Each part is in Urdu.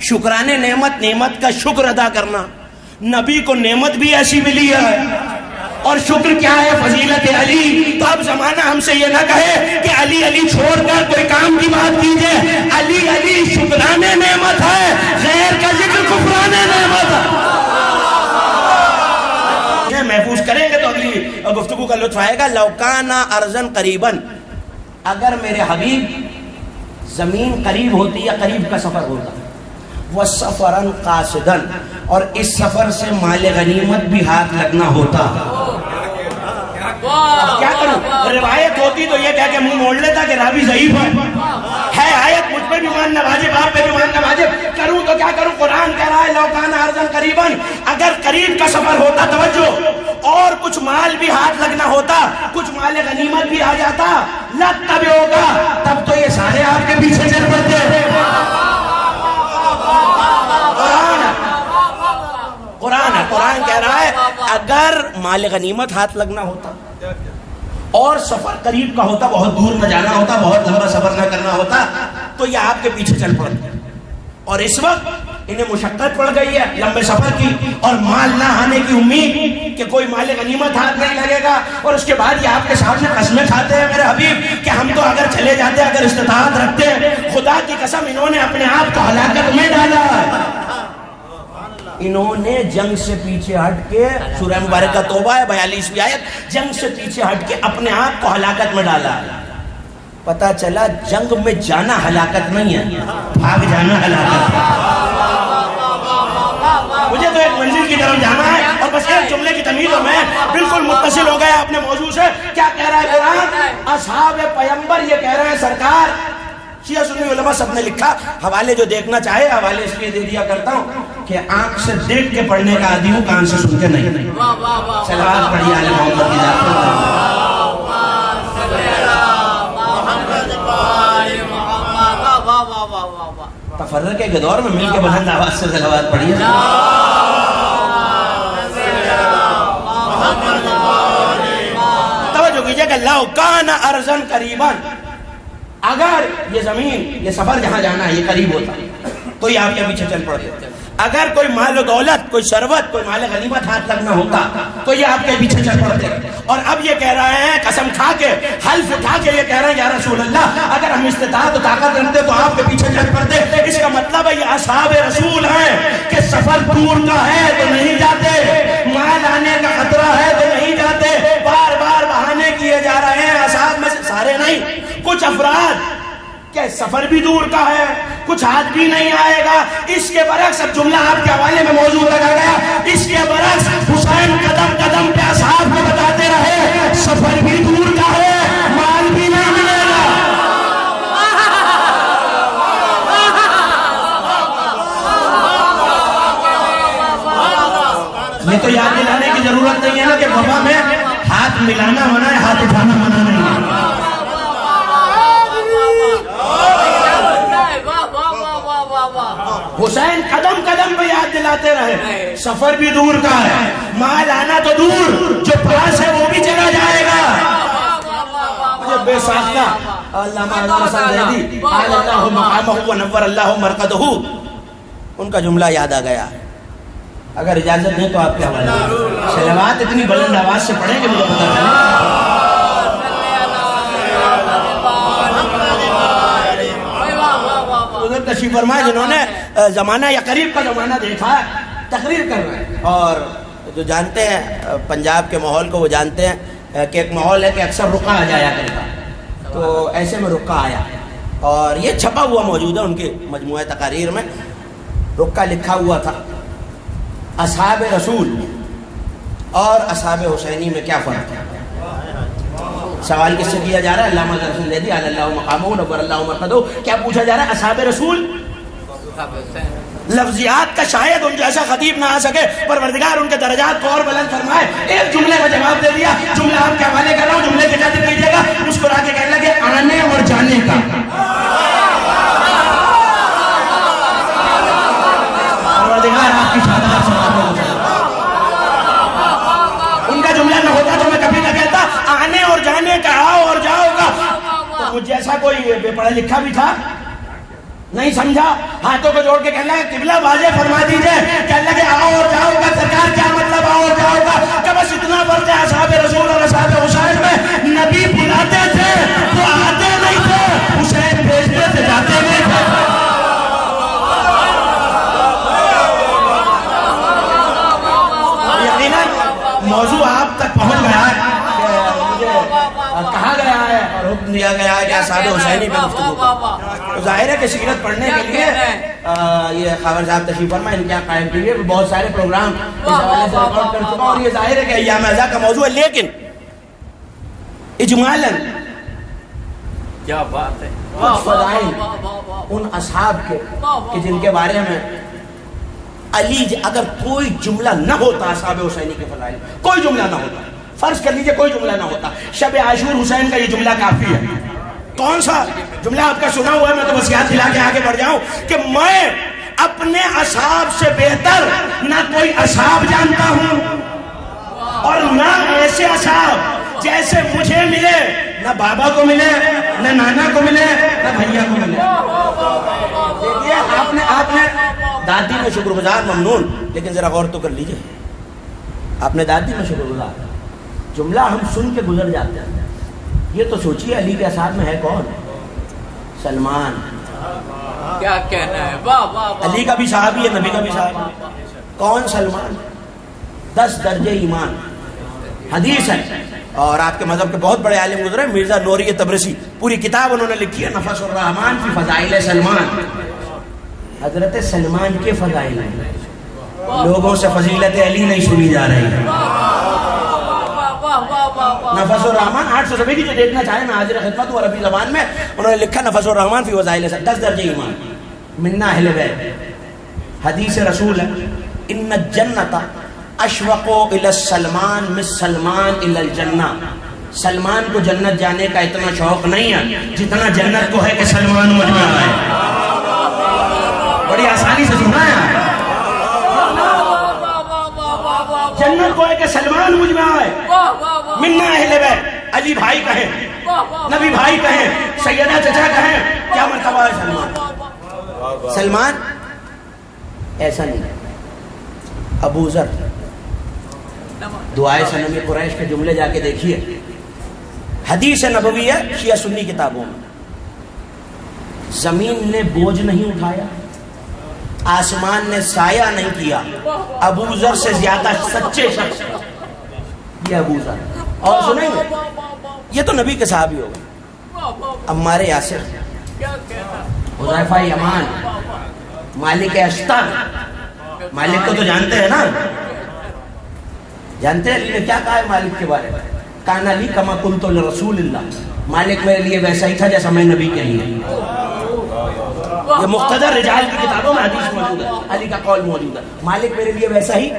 شکرانے نعمت، نعمت کا شکر ادا کرنا. نبی کو نعمت بھی ایسی ملی ہے. اور شکر کیا ہے؟ فضیلت علی. تو اب زمانہ ہم سے یہ نہ کہے کہ علی علی چھوڑ کر کوئی کام کی بات کیجئے. علی علی شکرانے نعمت ہے، غیر کا ذکر کفرانے نعمت ہے. محفوظ کریں گے تو اگلی گفتگو کا لطف آئے گا. لو کان ارضا قریبا، اگر میرے حبیب زمین قریب ہوتی یا قریب کا سفر ہوتا، وَسَفَرًا قَاصِدًا، اور اس سفر سے مال غنیمت بھی ہاتھ لگنا ہوتا. اب کیا کروں؟ روایت ہوتی تو یہ کہہ کے منہ موڑ لیتا کہ راوی ضعیف ہے آیت مجھ پہ بھی ماننا واجب، آپ پہ بھی ماننا واجب. کروں تو کیا کروں؟ قرآن کہہ رہا ہے لو کان ارضا قریبا، اگر قریب کا سفر ہوتا، توجہ، اور کچھ مال بھی ہاتھ لگنا ہوتا، کچھ مال غنیمت بھی آ جاتا، لَتَّبِعُوكَ، تب تو یہ سارے آپ کے پیچھے چل پڑتے. قرآن کہہ رہا ہے اگر مال غنیمت ہاتھ لگنا ہوتا اور سفر قریب کا ہوتا، بہت دور نہ جانا ہوتا، بہت لمبا سفر نہ کرنا ہوتا، تو یہ آپ کے پیچھے چل پڑتے. اور اس وقت انہیں مشقت پڑ گئی ہے لمبے سفر کی، اور مال نہ آنے کی امید کہ کوئی مال غنیمت ہاتھ نہیں لگے گا. اور اس کے بعد یہ آپ کے سامنے قسمیں کھاتے ہیں میرے حبیب کہ ہم تو اگر چلے جاتے، اگر استطاعت رکھتے، خدا کی قسم انہوں نے اپنے آپ کو ہلاکت میں ڈالا. انہوں نے جنگ سے پیچھے ہٹ کے، سورہ مبارکہ توبہ ہے 42ویں آیت، جنگ سے پیچھے ہٹ کے اپنے آپ کو ہلاکت میں ڈالا. پتہ چلا جنگ میں جانا ہلاکت نہیں ہے، بھاگ جانا ہلاکت ہے. مجھے تو ایک منزل کی طرف جانا ہے، اور بس ایک جملے کی تمیز، اور میں بالکل متصل ہو گیا اپنے موضوع سے. کیا کہہ رہا ہے قرآن؟ اصحاب پیغمبر یہ کہہ رہے ہیں سرکار. شیعہ سنی علماء سب نے لکھا، حوالے جو دیکھنا چاہے حوالے اس لیے دے دیا کرتا ہوں کہ آنکھ سے دیکھ کے پڑھنے کا عادی ہوں، کان سے سن کے نہیں. صلوات پڑھیے آل محمد کی ذات پر. تفرقے کے دور میں مل کے بلند آواز سے صلوات پڑھیے. توجہ کیجئے کہ لو کان ارضا قریبا، اگر یہ زمین، یہ سفر جہاں جانا ہے یہ قریب ہوتا تو یہ آپ کے پیچھے چل پڑتے. اگر کوئی مال و دولت، کوئی ثروت، کوئی مال غنیمت ہاتھ لگنا ہوتا تو یہ آپ کے پیچھے چل پڑتے. اور اب یہ کہہ رہے ہیں قسم کھا کے، حلف اٹھا کے یہ کہہ رہے ہیں یا رسول اللہ اگر ہم استطاعت و طاقت رکھتے تو آپ کے پیچھے چل پڑتے. اس کا مطلب ہے یہ اصحاب رسول ہیں کہ سفر دور کا ہے تو نہیں جاتے، مال آنے کا خطرہ ہے تو نہیں جاتے. بار بار بہانے کیے جا رہے ہیں. اصحاب میں سے سارے نہیں، کچھ افراد کہ سفر بھی دور کا ہے، کچھ ہاتھ بھی نہیں آئے گا. اس کے برعکس اب جملہ آپ کے حوالے میں موضوع لگا گیا، اس کے برعکس حسین قدم قدم پہ اصحاب کو بتاتے رہے سفر بھی دور کا ہے، مال بھی نہیں ملے گا. یہ تو یاد دلانے کی ضرورت نہیں ہے نا کہ وبا میں ہاتھ ملانا منع ہے، ہاتھ اٹھانا منع نہیں ہے. حسین قدم قدم پہ یاد دلاتے رہے سفر بھی دور کا ہے، مال آنا تو دور، جو پاس ہے وہ بھی چلا جائے گا. مجھے بے ساختہ علامہ حسن زیدی اعلی اللہ مقامہ ونور اللہ مرقدہ، ان کا جملہ یاد آ گیا. اگر اجازت ہے تو آپ کے حوالے صلوات اتنی بلند آواز سے پڑھیں کہ مجھے پتہ چلے. تشریف فرمائے جنہوں نے زمانہ یا قریب کا زمانہ دیکھا ہے، تقریر کر رہے ہیں. اور جو جانتے ہیں پنجاب کے ماحول کو وہ جانتے ہیں کہ ایک ماحول ہے کہ اکثر رقہ آ جایا کرتا، تو ایسے میں رقہ آیا اور یہ چھپا ہوا موجود ہے ان کے مجموعہ تقاریر میں. رقہ لکھا ہوا تھا اصحاب رسول اور اصحاب حسینی میں کیا فرق ہے. سوال کس سے کیا جا رہا ہے؟ علامہ حسن زیدی اعلی اللہ مقامہ ونور اللہ مرقدہ. کیا پوچھا جا رہا ہے؟ اصحاب رسول. لفظیات کا شاید ان جیسا خطیب نہ آ سکے، پروردگار ان کے درجات کو اور بلند فرمائے. ایک جملے کا جواب دے دیا، جملہ آپ کے حوالے کر رہا ہوں، جملے کے خاطر کیجیے گا. مسکرا کے کہنے لگے آنے اور جانے کا. پروردگار آپ کی شہادت سے ان کا جملہ نہ ہوتا تو میں کبھی نہ کہتا آنے اور جانے کا، آؤ اور جاؤ کا. تو مجھ جیسا کوئی بے پڑھا لکھا بھی تھا نہیں سمجھا ہاتھوں کو جوڑ کے کہنا ہے قبلہ واضح فرما دیجئے کہ اللہ کے آؤ اور جاؤ کا سرکار کیا مطلب آؤ اور جاؤ کا؟ کہ بس اتنا فرق ہے اصحاب رسول اور اصحاب حسین میں، نبی بلاتے تھے تو آتے نہیں تھے، حسین بھیجتے تھے جاتے نہیں تھے۔ یقیناً موضوع آپ تک پہنچ گیا ہے کہ مجھے کہا گیا ہے اور حکم دیا گیا ہے کہ اصحاب حسینی پہ گفتگو کرو۔ ظاہر ہے کہ سیرت پڑھنے کے لیے یہ خاور صاحب تشریف فرما ان کے یہاں قائم کیے بہت سارے پروگرام اس حوالے سے ریکارڈ کر چکا، اور یہ ظاہر ہے کہ ایام ازا کا موضوع ہے، لیکن اجمالاً کیا بات ہے، کچھ فضائل ان اصحاب کے کہ جن کے بارے میں علی اگر کوئی جملہ نہ ہوتا اصحاب حسینی کے فضائل، کوئی جملہ نہ ہوتا، فرض کر لیجئے کوئی جملہ نہ ہوتا، شب عاشور حسین کا یہ جملہ کافی ہے۔ کون سا جملہ آپ کا سنا ہوا ہے؟ میں تو بس یاد دلا کے آگے بڑھ جاؤں کہ میں اپنے اصحاب سے بہتر نہ کوئی اصحاب جانتا ہوں، اور نہ ایسے اصحاب جیسے مجھے ملے، نہ بابا کو ملے، نہ نانا کو ملے، نہ بھیا کو ملے۔ دیکھیے آپ نے دادی میں شکر گزار ممنون، لیکن ذرا غور تو کر لیجئے، آپ نے دادی میں شکر گزار، جملہ ہم سن کے گزر جاتے ہیں، یہ تو سوچیے علی کے اصحاب میں ہے کون؟ سلمان۔ کیا کہنا ہے، واہ واہ واہ، علی کا بھی صحابی ہے، نبی کا بھی صحابی ہے۔ کون؟ سلمان۔ 10 درجے ایمان، حدیث ہے، اور آپ کے مذہب کے بہت بڑے عالم گزرے، مرزا نوری تبرسی، پوری کتاب انہوں نے لکھی ہے نفس الرحمان فی فضائل سلمان۔ حضرت سلمان کے فضائل ہیں، لوگوں سے فضیلت علی نہیں سنی جا رہی ہے۔ نفس الرحمان 800 صفحے کی، جو دیکھنا چاہیں میں حاضر خدمت ہوں، عربی زبان میں انہوں نے لکھا نفس الرحمان فی فضائل 10 درجے ایمان، منا اہل بیت۔ حدیث رسول ہے، ان الجنت اشوق الی السلمان من سلمان الی الجنہ۔ سلمان کو جنت جانے کا اتنا شوق نہیں ہے جتنا جنت کو ہے کہ سلمان مجھ میں آئے۔ بڑی آسانی سے سنا ہے، جنت کو ہے کہ سلمان مجھ میں آئے۔ منا اہل بیت، علی بھائی کہیں، نبی بھائی کہیں، سیدہ چچا کہیں، کیا مرتبہ ہے سلمان؟ سلمان ایسا نہیں ہے۔ ابو ذر دعائے سنمی قریش کے جملے جا کے دیکھیے، حدیث نبوی ہے شیعہ سنی کتابوں میں، زمین نے بوجھ نہیں اٹھایا، آسمان نے سایہ نہیں کیا، ابو ذر سے زیادہ سچے شخص یہ ابو ذر۔ اور سنیں گے، یہ تو نبی کے صحابی ہو گئے، عمار یاسر، حذیفہ یمان، مالک اشتر۔ مالک کو تو جانتے ہیں نا، جانتے ہیں علی نے کیا کہا ہے مالک کے بارے میں؟ کان علی کما کنت لرسول اللہ، مالک میرے لیے ویسا ہی تھا جیسا میں نبی کے لیے۔ یہ مقتدر رجال کی کتابوں میں حدیث موجود ہے، علی کا قول موجود ہے، مالک میرے لیے ویسا ہی،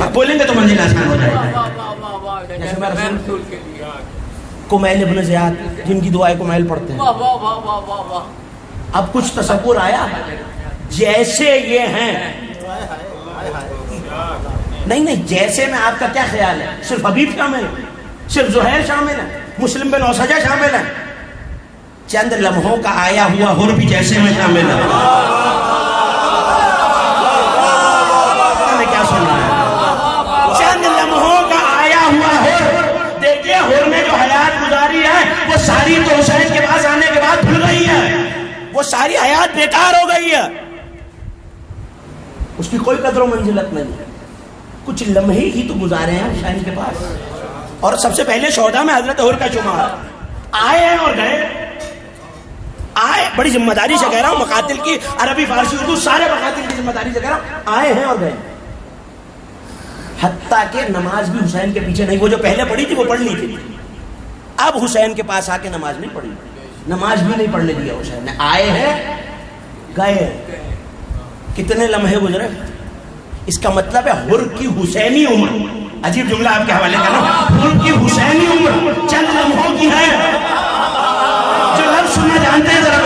آپ بولیں گے تو منزل آسان ہو جائے گا۔ جیسے میں رسول کمیل ابن زیاد، جن کی دعائیں کمیل پڑھتے ہیں، اب کچھ تصور آیا جیسے یہ ہیں، نہیں جیسے میں، آپ کا کیا خیال ہے؟ صرف حبیب شامل ہے، صرف زہیر شامل ہے، مسلم بن اوسجہ شامل ہے، چند لمحوں کا آیا ہوا حر بھی جیسے میں شامل ہے۔ کیا سن رہا ہے؟ چند لمحوں کا آیا ہوا حر، دیکھیے حر نے جو حیات گزاری ہے وہ ساری تو حسین کے پاس آنے کے بعد بھول گئی ہے، وہ ساری حیات بیکار ہو گئی ہے، اس کی کوئی قدر و منزلت نہیں ہے، کچھ لمحے ہی تو گزارے ہیں حسین کے پاس۔ اور سب سے پہلے شہداء میں حضرت حر کا شمار، آئے ہیں اور گئے، آئے، بڑی ذمہ داری سے کہہ رہا ہوں، مقاتل کی عربی فارسی اردو سارے مقاتل کی ذمہ داری سے کہہ رہا ہوں، آئے ہیں اور گئے، حتیٰ کہ نماز بھی حسین کے پیچھے نہیں، وہ جو پہلے پڑھی تھی وہ پڑھ لی تھی، اب حسین کے پاس آ کے نماز نہیں پڑھی، نماز بھی نہیں پڑھنے دیا حسین نے، آئے ہیں گئے، کتنے لمحے گزرے، اس کا مطلب ہے حر کی حسینی عمر، عجیب جملہ آپ کے حوالے کا نا، حر کی حسینی عمر چند لمحوں کی ہے، جو لفظ سننا جانتے ہیں ذرا